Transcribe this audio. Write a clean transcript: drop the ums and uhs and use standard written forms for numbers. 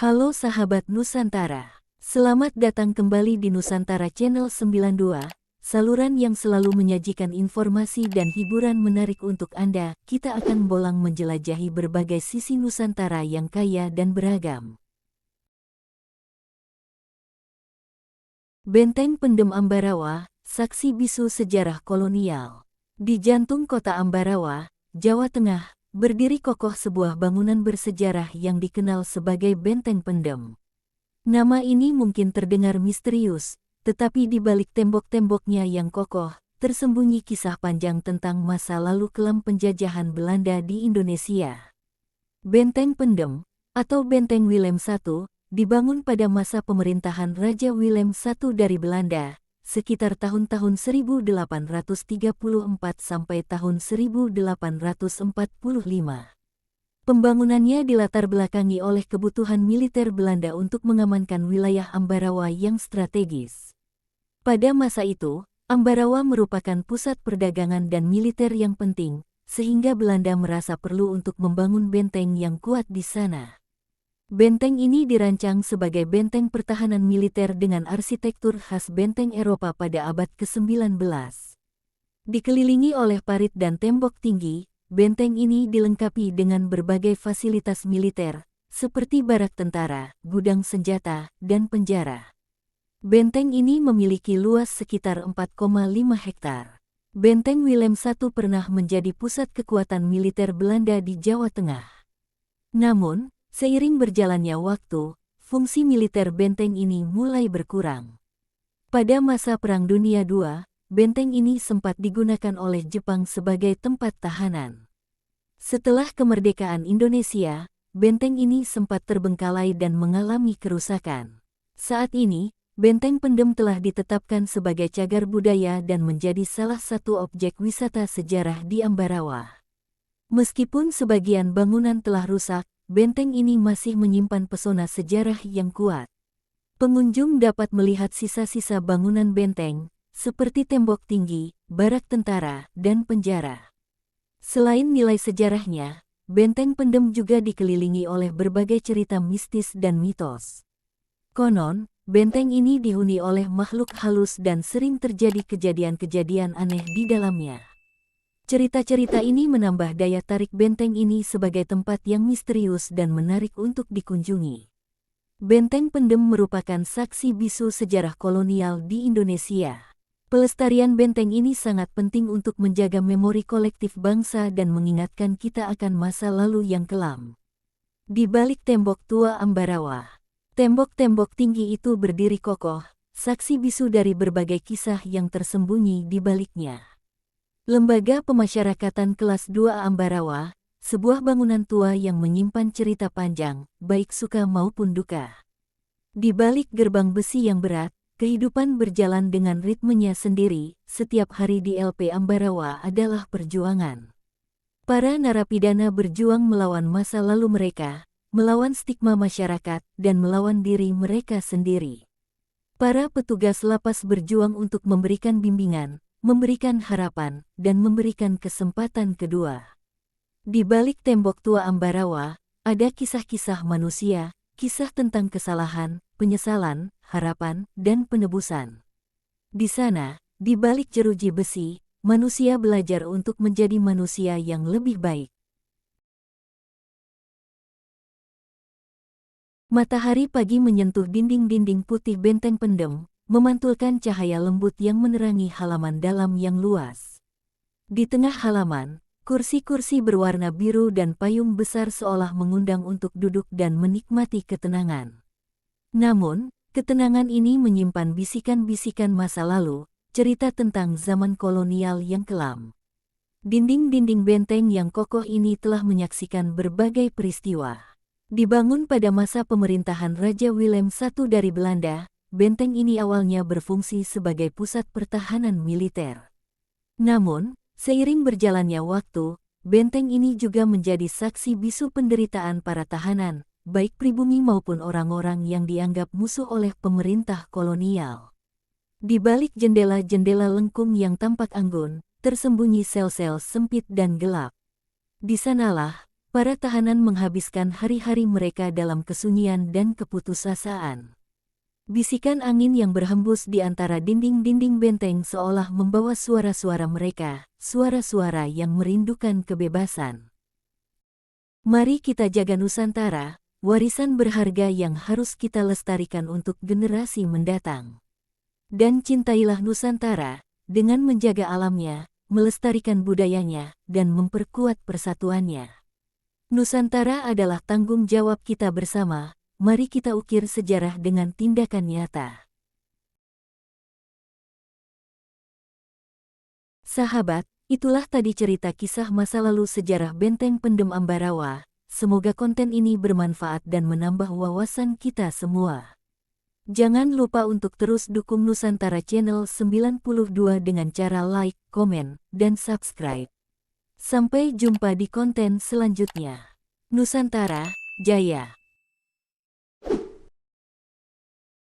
Halo sahabat Nusantara, selamat datang kembali di Nusantara Channel 92, saluran yang selalu menyajikan informasi dan hiburan menarik untuk Anda. Kita akan bolang menjelajahi berbagai sisi Nusantara yang kaya dan beragam. Benteng Pendem Ambarawa, saksi bisu sejarah kolonial. Di jantung kota Ambarawa, Jawa Tengah, berdiri kokoh sebuah bangunan bersejarah yang dikenal sebagai Benteng Pendem. Nama ini mungkin terdengar misterius, tetapi di balik tembok-temboknya yang kokoh, tersembunyi kisah panjang tentang masa lalu kelam penjajahan Belanda di Indonesia. Benteng Pendem, atau Benteng Willem I, dibangun pada masa pemerintahan Raja Willem I dari Belanda, sekitar tahun-tahun 1834 sampai tahun 1845. Pembangunannya dilatar belakangi oleh kebutuhan militer Belanda untuk mengamankan wilayah Ambarawa yang strategis. Pada masa itu, Ambarawa merupakan pusat perdagangan dan militer yang penting, sehingga Belanda merasa perlu untuk membangun benteng yang kuat di sana. Benteng ini dirancang sebagai benteng pertahanan militer dengan arsitektur khas benteng Eropa pada abad ke-19. Dikelilingi oleh parit dan tembok tinggi, benteng ini dilengkapi dengan berbagai fasilitas militer, seperti barak tentara, gudang senjata, dan penjara. Benteng ini memiliki luas sekitar 4,5 hektar. Benteng Willem I pernah menjadi pusat kekuatan militer Belanda di Jawa Tengah. Namun, seiring berjalannya waktu, fungsi militer benteng ini mulai berkurang. Pada masa Perang Dunia II, benteng ini sempat digunakan oleh Jepang sebagai tempat tahanan. Setelah kemerdekaan Indonesia, benteng ini sempat terbengkalai dan mengalami kerusakan. Saat ini, Benteng Pendem telah ditetapkan sebagai cagar budaya dan menjadi salah satu objek wisata sejarah di Ambarawa. Meskipun sebagian bangunan telah rusak, benteng ini masih menyimpan pesona sejarah yang kuat. Pengunjung dapat melihat sisa-sisa bangunan benteng, seperti tembok tinggi, barak tentara, dan penjara. Selain nilai sejarahnya, Benteng Pendem juga dikelilingi oleh berbagai cerita mistis dan mitos. Konon, benteng ini dihuni oleh makhluk halus dan sering terjadi kejadian-kejadian aneh di dalamnya. Cerita-cerita ini menambah daya tarik benteng ini sebagai tempat yang misterius dan menarik untuk dikunjungi. Benteng Pendem merupakan saksi bisu sejarah kolonial di Indonesia. Pelestarian benteng ini sangat penting untuk menjaga memori kolektif bangsa dan mengingatkan kita akan masa lalu yang kelam. Di balik tembok tua Ambarawa, tembok-tembok tinggi itu berdiri kokoh, saksi bisu dari berbagai kisah yang tersembunyi di baliknya. Lembaga Pemasyarakatan Kelas 2 Ambarawa, sebuah bangunan tua yang menyimpan cerita panjang, baik suka maupun duka. Di balik gerbang besi yang berat, kehidupan berjalan dengan ritmenya sendiri. Setiap hari di LP Ambarawa adalah perjuangan. Para narapidana berjuang melawan masa lalu mereka, melawan stigma masyarakat, dan melawan diri mereka sendiri. Para petugas lapas berjuang untuk memberikan bimbingan, memberikan harapan, dan memberikan kesempatan kedua. Di balik tembok tua Ambarawa, ada kisah-kisah manusia, kisah tentang kesalahan, penyesalan, harapan, dan penebusan. Di sana, di balik jeruji besi, manusia belajar untuk menjadi manusia yang lebih baik. Matahari pagi menyentuh dinding-dinding putih Benteng Pendem, memantulkan cahaya lembut yang menerangi halaman dalam yang luas. Di tengah halaman, kursi-kursi berwarna biru dan payung besar seolah mengundang untuk duduk dan menikmati ketenangan. Namun, ketenangan ini menyimpan bisikan-bisikan masa lalu, cerita tentang zaman kolonial yang kelam. Dinding-dinding benteng yang kokoh ini telah menyaksikan berbagai peristiwa. Dibangun pada masa pemerintahan Raja Willem I dari Belanda, benteng ini awalnya berfungsi sebagai pusat pertahanan militer. Namun, seiring berjalannya waktu, benteng ini juga menjadi saksi bisu penderitaan para tahanan, baik pribumi maupun orang-orang yang dianggap musuh oleh pemerintah kolonial. Di balik jendela-jendela lengkung yang tampak anggun, tersembunyi sel-sel sempit dan gelap. Di sanalah, para tahanan menghabiskan hari-hari mereka dalam kesunyian dan keputusasaan. Bisikan angin yang berhembus di antara dinding-dinding benteng seolah membawa suara-suara mereka, suara-suara yang merindukan kebebasan. Mari kita jaga Nusantara, warisan berharga yang harus kita lestarikan untuk generasi mendatang. Dan cintailah Nusantara, dengan menjaga alamnya, melestarikan budayanya, dan memperkuat persatuannya. Nusantara adalah tanggung jawab kita bersama, mari kita ukir sejarah dengan tindakan nyata. Sahabat, itulah tadi cerita kisah masa lalu sejarah Benteng Pendem Ambarawa. Semoga konten ini bermanfaat dan menambah wawasan kita semua. Jangan lupa untuk terus dukung Nusantara Channel 92 dengan cara like, komen, dan subscribe. Sampai jumpa di konten selanjutnya. Nusantara Jaya!